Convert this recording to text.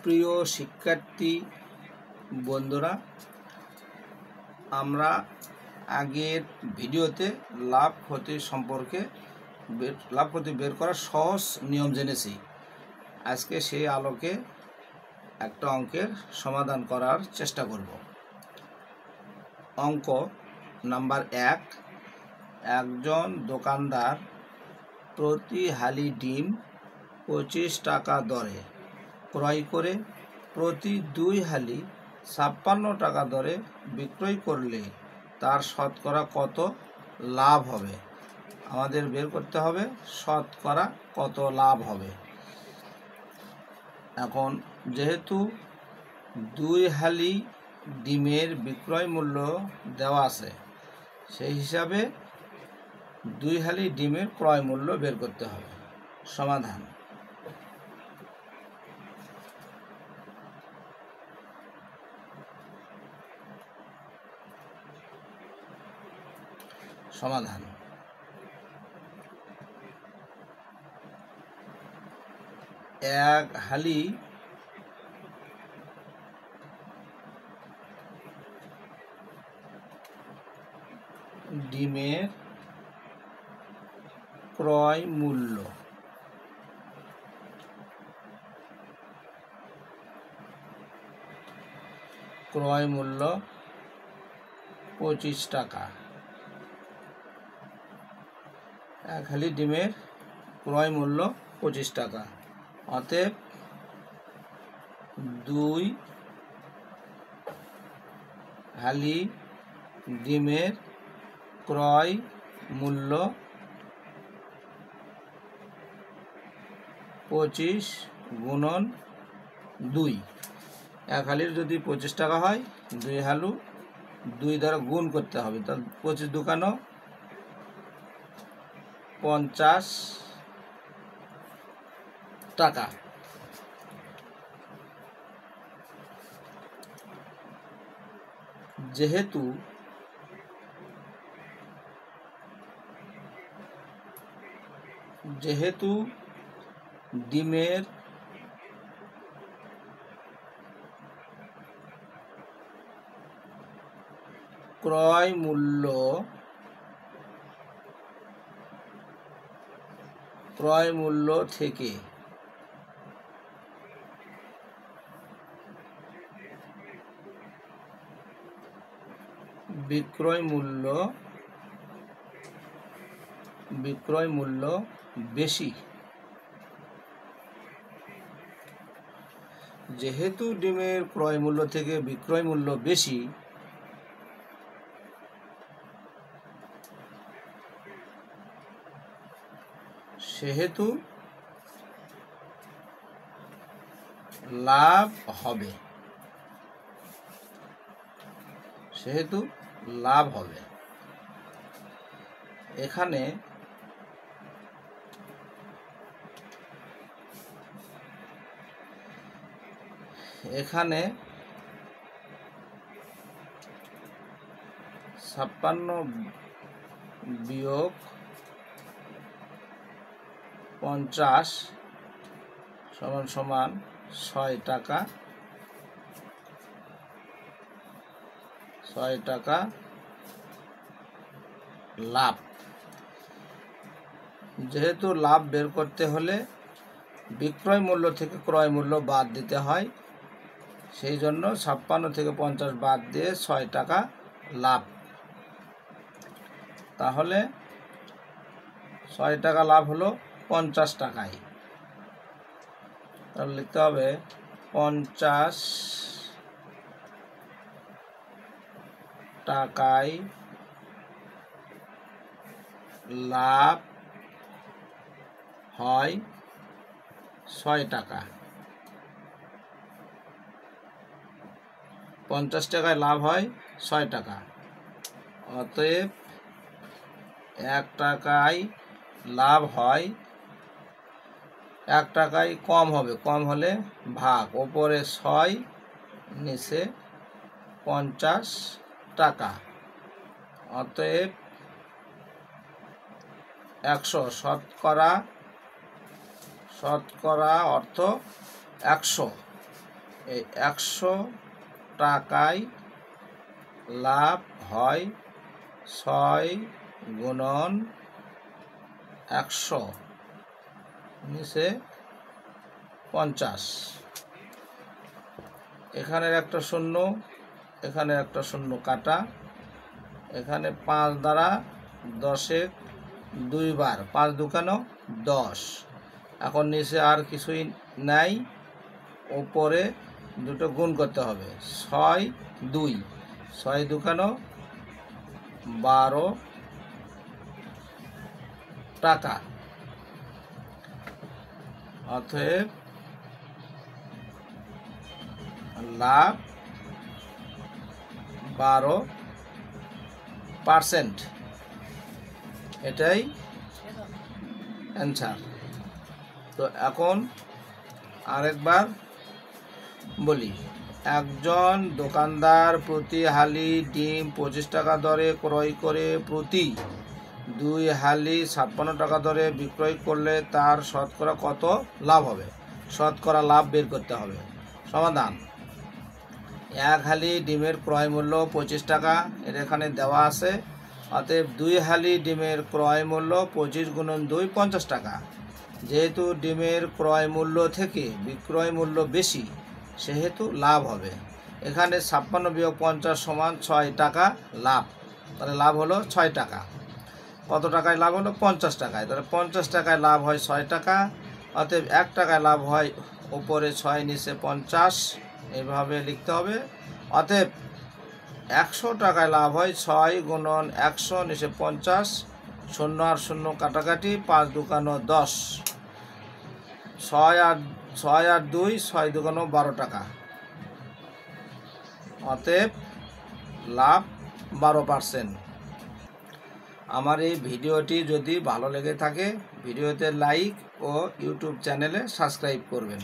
প্রিয় শিক্ষার্থী বন্ধুরা, আমরা আগের ভিডিওতে লাভ ক্ষতি সম্পর্কে লাভ ক্ষতি বের করার সহজ নিয়ম জেনেছি। আজকে সেই আলোকে একটা অঙ্কের সমাধান করার চেষ্টা করব। অঙ্ক নাম্বার 1। একজন দোকানদার প্রতি হালি ডিম 25 টাকা দরে ক্রয় করে প্রতি 2 হালি 56 টাকা দরে বিক্রয় করলে তার শতকরা কত লাভ হবে? আমাদের বের করতে হবে শতকরা কত লাভ হবে। এখন যেহেতু 2 হালি ডিমের বিক্রয় মূল্য দেওয়া আছে, সেই হিসাবে 2 হালি ডিমের ক্রয় মূল্য বের করতে হবে। সমাধান। সমাধান 1 হালি ডিমের ক্রয় মূল্য ক্রয় মূল্য 25 টাকা। 1 হালি ডিমের ক্রয় মূল্য 25 টাকা। অতএব 2 হালি ডিমের ক্রয় মূল্য 25 গুণন 2। 1 হালির যদি 25 টাকা হয়, 2 হালু 2 দ্বারা গুণ করতে হবে। তাহলে 25 দুকানো 50 টাকা। যেহেতু ডিমের ক্রয় মূল্য থেকে বিক্রয় মূল্য বেশি, যেহেতু ডিমের ক্রয় মূল্য থেকে বিক্রয় মূল্য বেশি, সেহেতু লাভ হবে। এখানে এখানে 56 বিয়োগ 50 সমান 6 টাকা। 6 টাকা লাভ। যেহেতু লাভ বের করতে হলে বিক্রয় মূল্য থেকে ক্রয় মূল্য বাদ দিতে হয়, সেই জন্য 56 থেকে 50 বাদ দিয়ে 6 টাকা লাভ। তাহলে 6 টাকা লাভ হলো 50 টাকায়। তাহলে লিখতে হবে 50 টাকায় লাভ হয় 6 টাকা। 50 টাকায় লাভ হয় 6 টাকা। অতএব 1 টাকায় লাভ হয়, 1 টাকায় কম হবে, কম হলে ভাগ, ওপরে 6 নিচে 50 টাকা। অতএব 100 শতকরা অর্থ 100। এই 100 টাকায় লাভ হয় 6 গুণন 100 নিচে 50। এখানের একটা শূন্য, এখানে একটা শূন্য কাটা, এখানে 5 দ্বারা 10-এ 2 বার, 5 দুকানো 10। এখন নিচে আর কিছুই নাই, উপরে দুটো গুণ করতে হবে। 6 2, 6 দুকানো 12 টাকা। অতএব লাভ 12%। এটাই অ্যান্সার। তো এখন আরেকবার বলি, একজন দোকানদার প্রতি হালি ডিম 25 টাকা দরে ক্রয় করে প্রতি 2 হালি 56 টাকা দরে বিক্রয় করলে তার শতকরা কত লাভ হবে? শতকরা লাভ বের করতে হবে। সমাধান: 1 হালি ডিমের ক্রয় মূল্য 25 টাকা, এর এখানে দেওয়া আছে। অতএব 2 হালি ডিমের ক্রয় মূল্য 25 গুণন 2 50 টাকা। যেহেতু ডিমের ক্রয় মূল্য থেকে বিক্রয় মূল্য বেশি, সেহেতু লাভ হবে। এখানে 56 বিয়োগ 50 সমান 6 টাকা লাভ। তাহলে লাভ হলো 6 টাকা। কত টাকায় লাভ হলো? 50 টাকায়। তাহলে 50 টাকায় লাভ হয় 6 টাকা। অতএব 1 টাকায় লাভ হয় উপরে 6 নিচে 50, এইভাবে লিখতে হবে। অতএব 100 টাকায় লাভ হয় 6 গুণন 100 নিচে 50, 0 আর 0 কাটাকাটি, 5 দুকানো 10, 6 আর 2, 6 দুকানো 12 টাকা। অতএব লাভ 12%। আমার এই ভিডিওটি যদি ভালো লেগে থাকে, ভিডিওতে লাইক ও ইউটিউব চ্যানেলে সাবস্ক্রাইব করবেন।